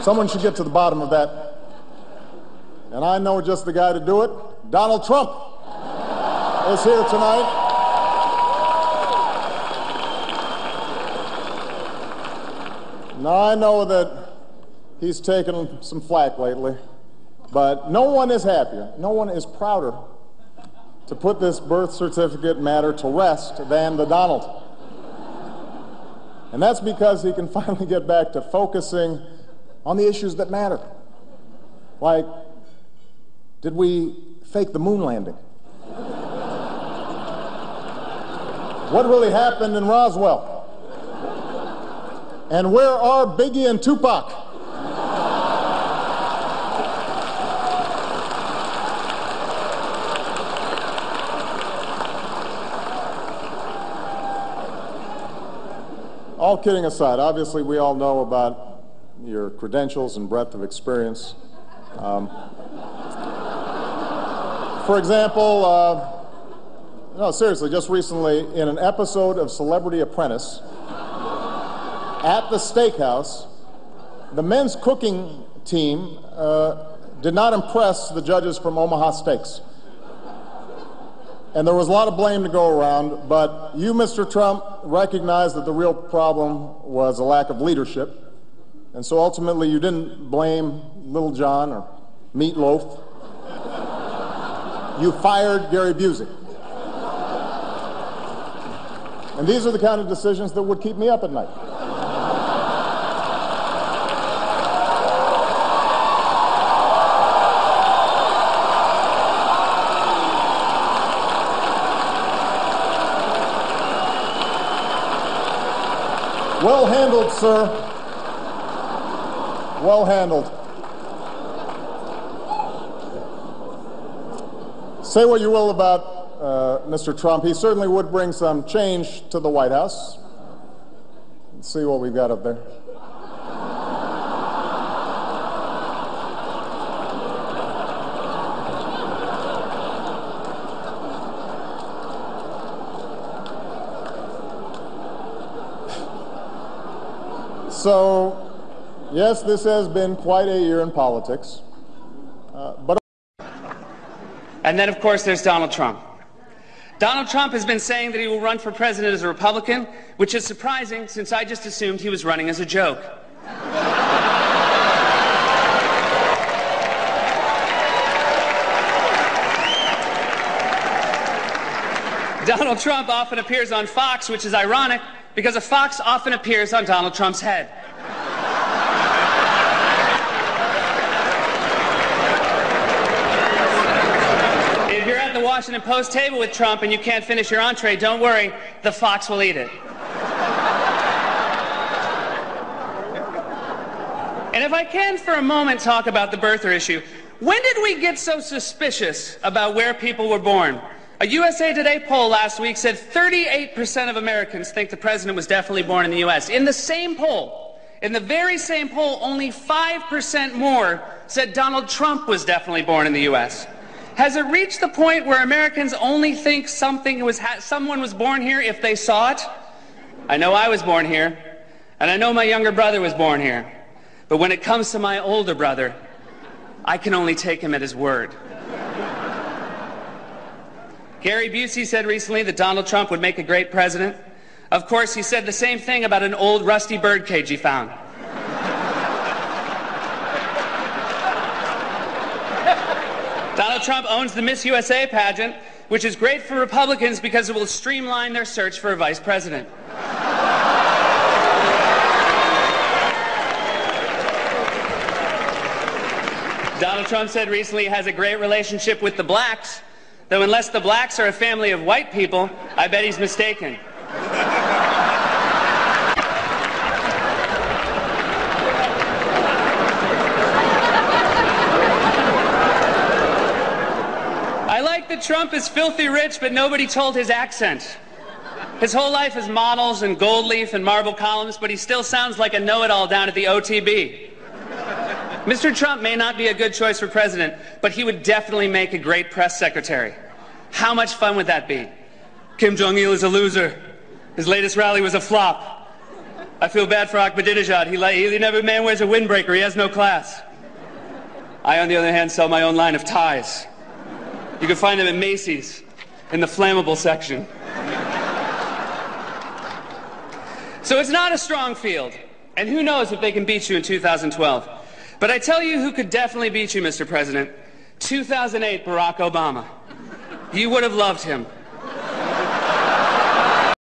Someone should get to the bottom of that. And I know just the guy to do it. Donald Trump is here tonight. Now, I know that he's taken some flack lately, but no one is happier, no one is prouder to put this birth certificate matter to rest than the Donald. And that's because he can finally get back to focusing on the issues that matter. Like, did we fake the moon landing? What really happened in Roswell? And where are Biggie and Tupac? All kidding aside, obviously we all know about your credentials and breadth of experience. For example, no, seriously, just recently in an episode of Celebrity Apprentice, at the steakhouse, the men's cooking team did not impress the judges from Omaha Steaks. And there was a lot of blame to go around, but you, Mr. Trump, recognized that the real problem was a lack of leadership. And so ultimately you didn't blame Little John or Meat Loaf. You fired Gary Busey. And these are the kind of decisions that would keep me up at night. Well handled, sir. Well handled. Say what you will about Mr. Trump. He certainly would bring some change to the White House. Let's see what we've got up there. So, yes, this has been quite a year in politics, but... And then, of course, there's Donald Trump. Donald Trump has been saying that he will run for president as a Republican, which is surprising since I just assumed he was running as a joke. Donald Trump often appears on Fox, which is ironic, because a fox often appears on Donald Trump's head. If you're at the Washington Post table with Trump and you can't finish your entree, don't worry, the fox will eat it. And if I can for a moment talk about the birther issue, when did we get so suspicious about where people were born? A USA Today poll last week said 38% of Americans think the president was definitely born in the U.S. In the same poll, in the very same poll, only 5% more said Donald Trump was definitely born in the U.S. Has it reached the point where Americans only think someone was born here if they saw it? I know I was born here, and I know my younger brother was born here. But when it comes to my older brother, I can only take him at his word. Gary Busey said recently that Donald Trump would make a great president. Of course, he said the same thing about an old rusty birdcage he found. Donald Trump owns the Miss USA pageant, which is great for Republicans because it will streamline their search for a vice president. Donald Trump said recently he has a great relationship with the blacks, though unless the blacks are a family of white people, I bet he's mistaken. I like that Trump is filthy rich, but nobody told his accent. His whole life is models and gold leaf and marble columns, but he still sounds like a know-it-all down at the OTB. Mr. Trump may not be a good choice for president, but he would definitely make a great press secretary. How much fun would that be? Kim Jong-il is a loser. His latest rally was a flop. I feel bad for Ahmadinejad. He never man wears a windbreaker. He has no class. I, on the other hand, sell my own line of ties. You can find them at Macy's in the flammable section. So it's not a strong field. And who knows if they can beat you in 2012. But I tell you who could definitely beat you, Mr. President. 2008 Barack Obama. You would have loved him.